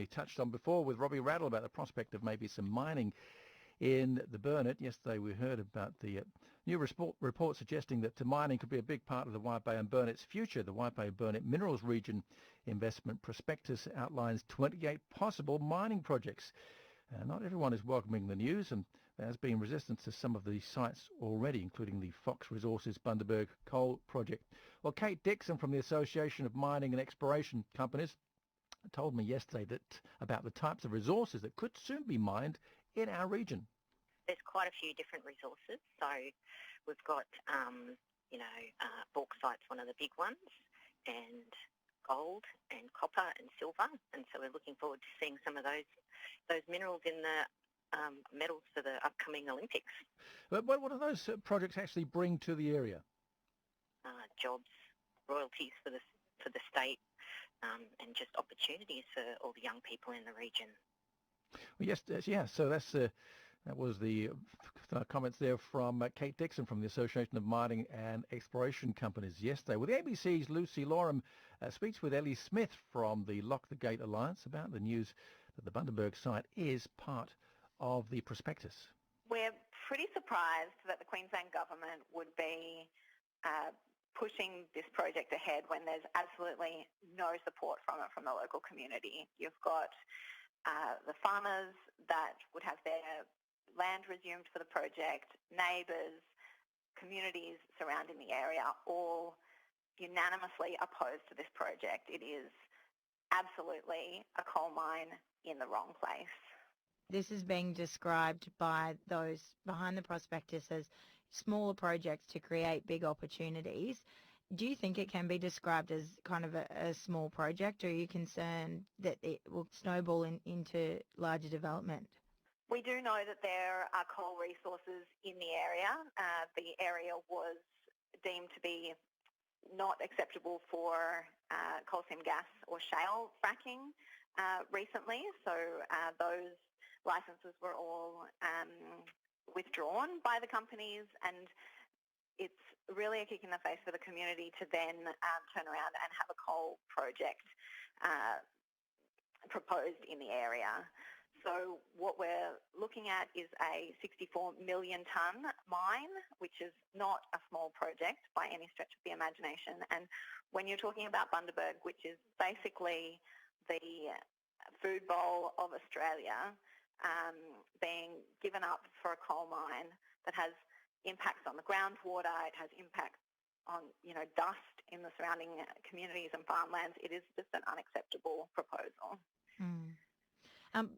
touched on before with Robbie Rattle about the prospect of maybe some mining in the Burnett. Yesterday we heard about the new report suggesting that mining could be a big part of the White Bay and Burnett's future. The White Bay Burnett Minerals Region Investment Prospectus outlines 28 possible mining projects. Not everyone is welcoming the news, and there has been resistance to some of the sites already, including the Fox Resources Bundaberg coal project. Well, Kate Dixon from the Association of Mining and Exploration Companies told me yesterday about the types of resources that could soon be mined in our region. There's quite a few different resources. So we've got, bauxite's one of the big ones, and gold and copper and silver. And so we're looking forward to seeing some of those minerals in the metals for the upcoming Olympics. But what do those projects actually bring to the area? Jobs, royalties for the state, and just opportunities for all the young people in the region. Well, yes, yeah. So that was the comments there from Kate Dixon from the Association of Mining and Exploration Companies yesterday. Well, the ABC's Lucy Lorem speaks with Ellie Smith from the Lock the Gate Alliance about the news that the Bundaberg site is part of the prospectus. We're pretty surprised that the Queensland government would be pushing this project ahead when there's absolutely no support from it from the local community. You've got the farmers that would have their land resumed for the project, neighbours, communities surrounding the area, all unanimously opposed to this project. It is absolutely a coal mine in the wrong place. This is being described by those behind the prospectus as smaller projects to create big opportunities. Do you think it can be described as kind of a small project, or are you concerned that it will snowball into larger development? We do know that there are coal resources in the area. The area was deemed to be not acceptable for coal seam gas or shale fracking recently, so those licenses were all withdrawn by the companies, and it's really a kick in the face for the community to then turn around and have a coal project proposed in the area. So what we're looking at is a 64 million tonne mine, which is not a small project by any stretch of the imagination. And when you're talking about Bundaberg, which is basically the food bowl of Australia, being given up for a coal mine that has impacts on the groundwater, it has impacts on, dust in the surrounding communities and farmlands, it is just an unacceptable proposal. Mm.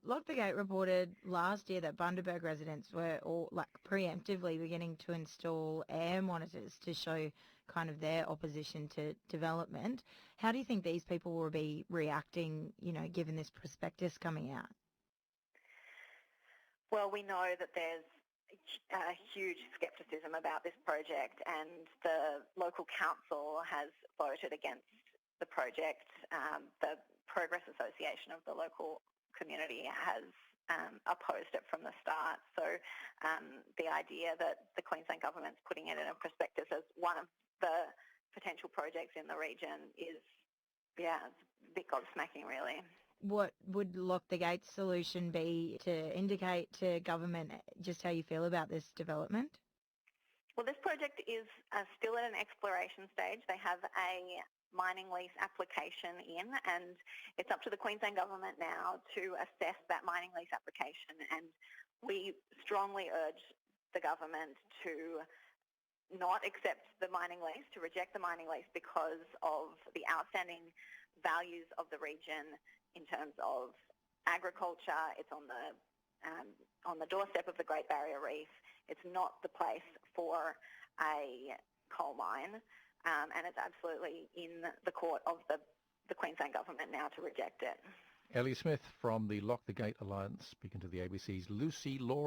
Lock the Gate reported last year that Bundaberg residents were all preemptively beginning to install air monitors to show kind of their opposition to development. How do you think these people will be reacting, given this prospectus coming out? Well, we know that there's a huge scepticism about this project, and the local council has voted against the project. The Progress Association of the local community has opposed it from the start. So the idea that the Queensland government's putting it in a prospectus as one of the potential projects in the region is, it's a bit gobsmacking, really. What would Lock the Gate solution be to indicate to government just how you feel about this development? Well, this project is still at an exploration stage. They have a mining lease application in, and it's up to the Queensland government now to assess that mining lease application, and we strongly urge the government to not accept the mining lease, to reject the mining lease because of the outstanding values of the region in terms of agriculture. It's on the doorstep of the Great Barrier Reef. It's not the place for a coal mine. And it's absolutely in the court of the Queensland government now to reject it. Ellie Smith from the Lock the Gate Alliance speaking to the ABC's Lucy Law.